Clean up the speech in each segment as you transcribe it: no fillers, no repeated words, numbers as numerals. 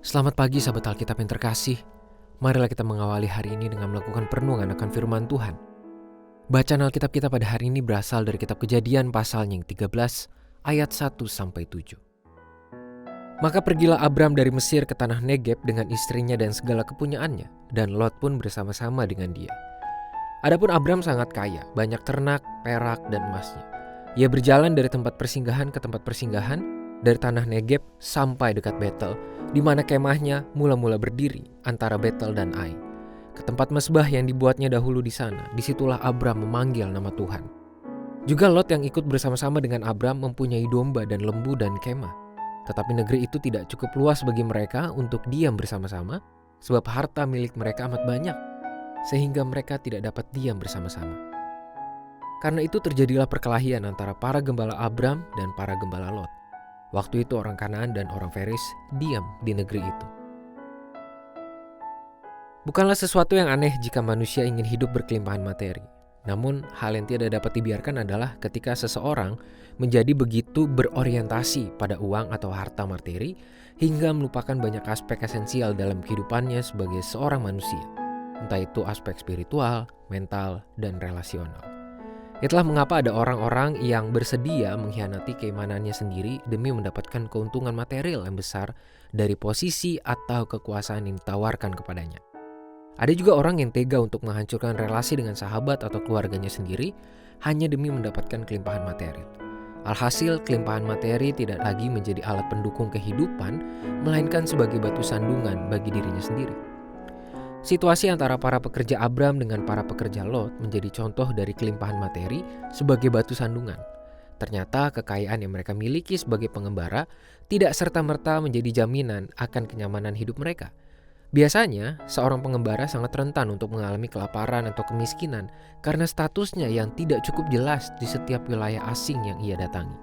Selamat pagi sahabat Alkitab yang terkasih. Marilah kita mengawali hari ini dengan melakukan perenungan akan firman Tuhan. Bacaan Alkitab kita pada hari ini berasal dari kitab Kejadian pasalnya yang 13 ayat 1-7. Maka pergilah Abram dari Mesir ke tanah Negeb dengan istrinya dan segala kepunyaannya, dan Lot pun bersama-sama dengan dia. Adapun Abram sangat kaya, banyak ternak, perak, dan emasnya. Ia berjalan dari tempat persinggahan ke tempat persinggahan, dari tanah Negeb sampai dekat Betel, di mana kemahnya mula-mula berdiri antara Betel dan Ai. Ke tempat mesbah yang dibuatnya dahulu di sana, disitulah Abram memanggil nama Tuhan. Juga Lot yang ikut bersama-sama dengan Abram mempunyai domba dan lembu dan kemah. Tetapi negeri itu tidak cukup luas bagi mereka untuk diam bersama-sama, sebab harta milik mereka amat banyak, sehingga mereka tidak dapat diam bersama-sama. Karena itu terjadilah perkelahian antara para gembala Abram dan para gembala Lot. Waktu itu orang Kanaan dan orang Feris diam di negeri itu. Bukanlah sesuatu yang aneh jika manusia ingin hidup berkelimpahan materi. Namun hal yang tidak dapat dibiarkan adalah ketika seseorang menjadi begitu berorientasi pada uang atau harta materi hingga melupakan banyak aspek esensial dalam kehidupannya sebagai seorang manusia. Entah itu aspek spiritual, mental, dan relasional. Itulah mengapa ada orang-orang yang bersedia mengkhianati keimanannya sendiri demi mendapatkan keuntungan material yang besar dari posisi atau kekuasaan yang ditawarkan kepadanya. Ada juga orang yang tega untuk menghancurkan relasi dengan sahabat atau keluarganya sendiri hanya demi mendapatkan kelimpahan materi. Alhasil, kelimpahan materi tidak lagi menjadi alat pendukung kehidupan, melainkan sebagai batu sandungan bagi dirinya sendiri. Situasi antara para pekerja Abram dengan para pekerja Lot menjadi contoh dari kelimpahan materi sebagai batu sandungan. Ternyata kekayaan yang mereka miliki sebagai pengembara tidak serta-merta menjadi jaminan akan kenyamanan hidup mereka. Biasanya, seorang pengembara sangat rentan untuk mengalami kelaparan atau kemiskinan karena statusnya yang tidak cukup jelas di setiap wilayah asing yang ia datangi.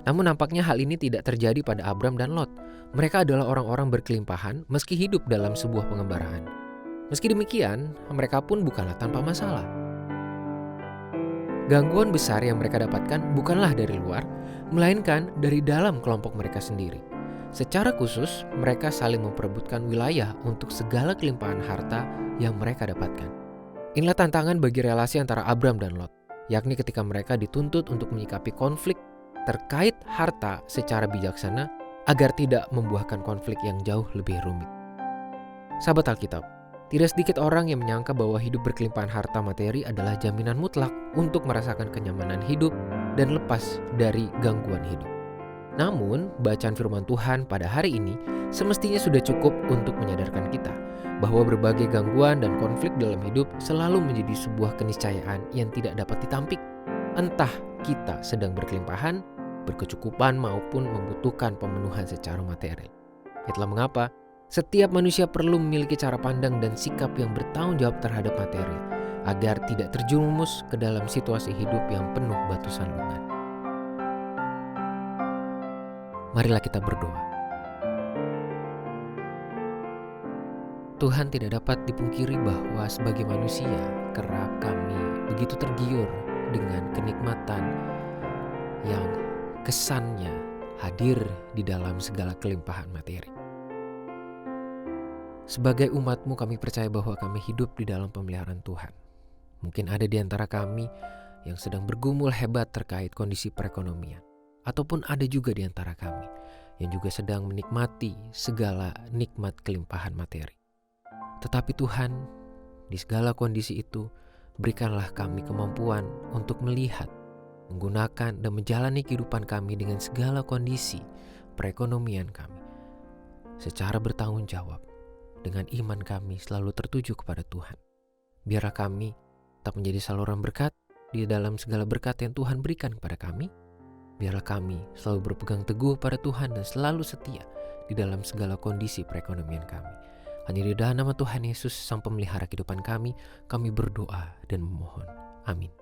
Namun nampaknya hal ini tidak terjadi pada Abram dan Lot. Mereka adalah orang-orang berkelimpahan meski hidup dalam sebuah pengembaraan. Meski demikian, mereka pun bukanlah tanpa masalah. Gangguan besar yang mereka dapatkan bukanlah dari luar, melainkan dari dalam kelompok mereka sendiri. Secara khusus, mereka saling memperebutkan wilayah untuk segala kelimpahan harta yang mereka dapatkan. Inilah tantangan bagi relasi antara Abram dan Lot, yakni ketika mereka dituntut untuk menyikapi konflik terkait harta secara bijaksana agar tidak membuahkan konflik yang jauh lebih rumit. Sahabat Alkitab, tidak sedikit orang yang menyangka bahwa hidup berkelimpahan harta materi adalah jaminan mutlak untuk merasakan kenyamanan hidup dan lepas dari gangguan hidup. Namun, bacaan firman Tuhan pada hari ini semestinya sudah cukup untuk menyadarkan kita bahwa berbagai gangguan dan konflik dalam hidup selalu menjadi sebuah keniscayaan yang tidak dapat ditampik. Entah kita sedang berkelimpahan, berkecukupan maupun membutuhkan pemenuhan secara materi. Itulah mengapa setiap manusia perlu memiliki cara pandang dan sikap yang bertanggung jawab terhadap materi agar tidak terjerumus ke dalam situasi hidup yang penuh batu sandungan. Marilah kita berdoa. Tuhan, tidak dapat dipungkiri bahwa sebagai manusia kerap kami begitu tergiur dengan kenikmatan yang kesannya hadir di dalam segala kelimpahan materi. Sebagai umat-Mu, kami percaya bahwa kami hidup di dalam pemeliharaan Tuhan. Mungkin ada di antara kami yang sedang bergumul hebat terkait kondisi perekonomian. Ataupun ada juga di antara kami yang juga sedang menikmati segala nikmat kelimpahan materi. Tetapi Tuhan, di segala kondisi itu, berikanlah kami kemampuan untuk melihat, menggunakan dan menjalani kehidupan kami dengan segala kondisi perekonomian kami secara bertanggung jawab, dengan iman kami selalu tertuju kepada Tuhan. Biarlah kami tetap menjadi saluran berkat di dalam segala berkat yang Tuhan berikan kepada kami. Biarlah kami selalu berpegang teguh pada Tuhan dan selalu setia di dalam segala kondisi perekonomian kami. Hanya di dalam nama Tuhan Yesus, Sang Pemelihara kehidupan kami berdoa dan memohon. Amin.